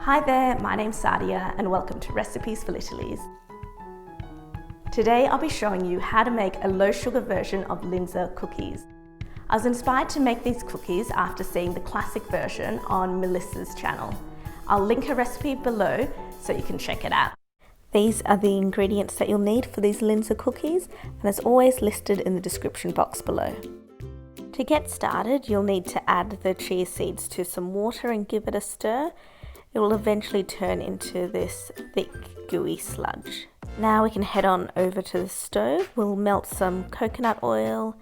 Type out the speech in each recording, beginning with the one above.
Hi there, my name's Sadia and welcome to Recipes for Littlies. Today I'll be showing you how to make a low sugar version of Linzer cookies. I was inspired to make these cookies after seeing the classic version on Melissa's channel. I'll link her recipe below so you can check it out. These are the ingredients that you'll need for these Linzer cookies, and as always listed in the description box below. To get started, you'll need to add the chia seeds to some water and give it a stir. It will eventually turn into this thick, gooey sludge. Now we can head on over to the stove. We'll melt some coconut oil,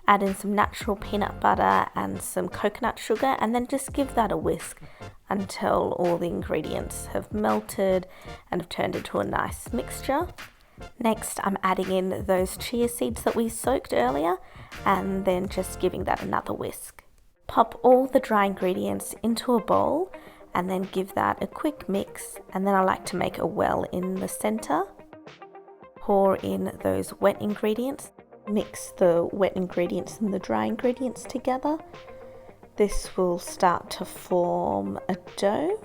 add in some natural peanut butter and some coconut sugar, and then just give that a whisk until all the ingredients have melted and have turned into a nice mixture. Next, I'm adding in those chia seeds that we soaked earlier and then just giving that another whisk. Pop all the dry ingredients into a bowl and then give that a quick mix, and then I like to make a well in the center. Pour in those wet ingredients. Mix the wet ingredients and the dry ingredients together. This will start to form a dough.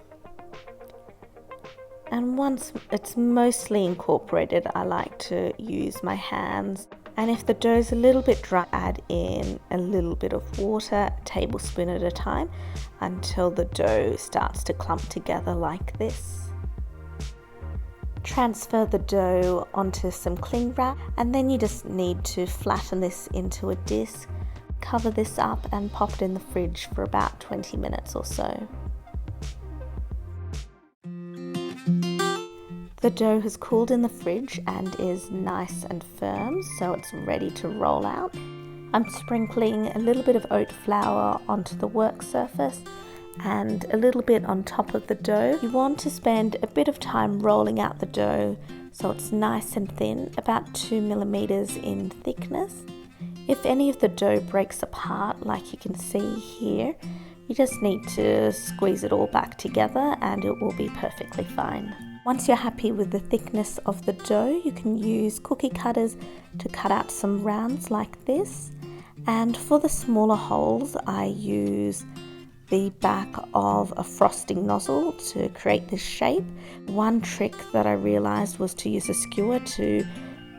And once it's mostly incorporated, I like to use my hands. And if the dough's a little bit dry, add in a little bit of water, a tablespoon at a time, until the dough starts to clump together like this. Transfer the dough onto some cling wrap, and then you just need to flatten this into a disc. Cover this up and pop it in the fridge for about 20 minutes or so. The dough has cooled in the fridge and is nice and firm, so it's ready to roll out. I'm sprinkling a little bit of oat flour onto the work surface and a little bit on top of the dough. You want to spend a bit of time rolling out the dough so it's nice and thin, about 2 millimeters in thickness. If any of the dough breaks apart, like you can see here, you just need to squeeze it all back together and it will be perfectly fine. Once you're happy with the thickness of the dough, you can use cookie cutters to cut out some rounds like this. And for the smaller holes, I use the back of a frosting nozzle to create this shape. One trick that I realized was to use a skewer to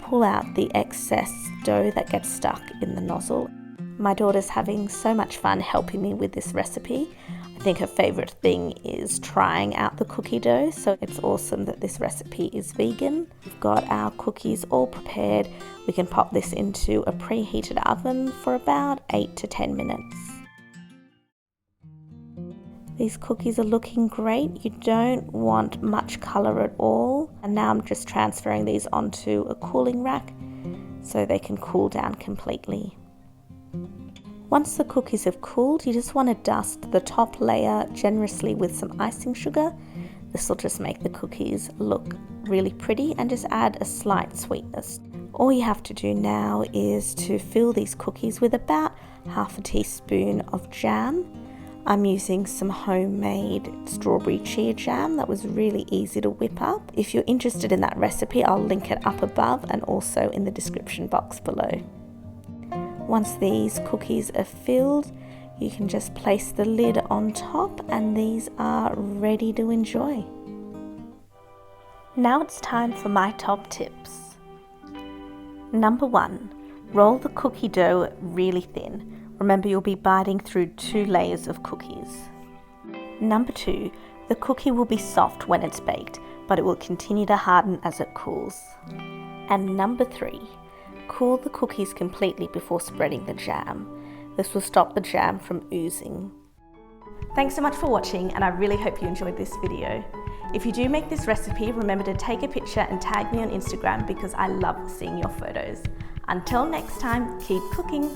pull out the excess dough that gets stuck in the nozzle. My daughter's having so much fun helping me with this recipe. I think her favorite thing is trying out the cookie dough, so it's awesome that this recipe is vegan. We've got our cookies all prepared. We can pop this into a preheated oven for about 8 to 10 minutes. These cookies are looking great. You don't want much color at all. And now I'm just transferring these onto a cooling rack so they can cool down completely. Once the cookies have cooled, you just want to dust the top layer generously with some icing sugar. This will just make the cookies look really pretty and just add a slight sweetness. All you have to do now is to fill these cookies with about half a teaspoon of jam. I'm using some homemade strawberry chia jam that was really easy to whip up. If you're interested in that recipe, I'll link it up above and also in the description box below. Once these cookies are filled, you can just place the lid on top and these are ready to enjoy. Now it's time for my top tips. Number 1, roll the cookie dough really thin. Remember, you'll be biting through 2 layers of cookies. Number 2, the cookie will be soft when it's baked, but it will continue to harden as it cools. And number 3, cool the cookies completely before spreading the jam. This will stop the jam from oozing. Thanks so much for watching, and I really hope you enjoyed this video. If you do make this recipe, remember to take a picture and tag me on Instagram because I love seeing your photos. Until next time, keep cooking!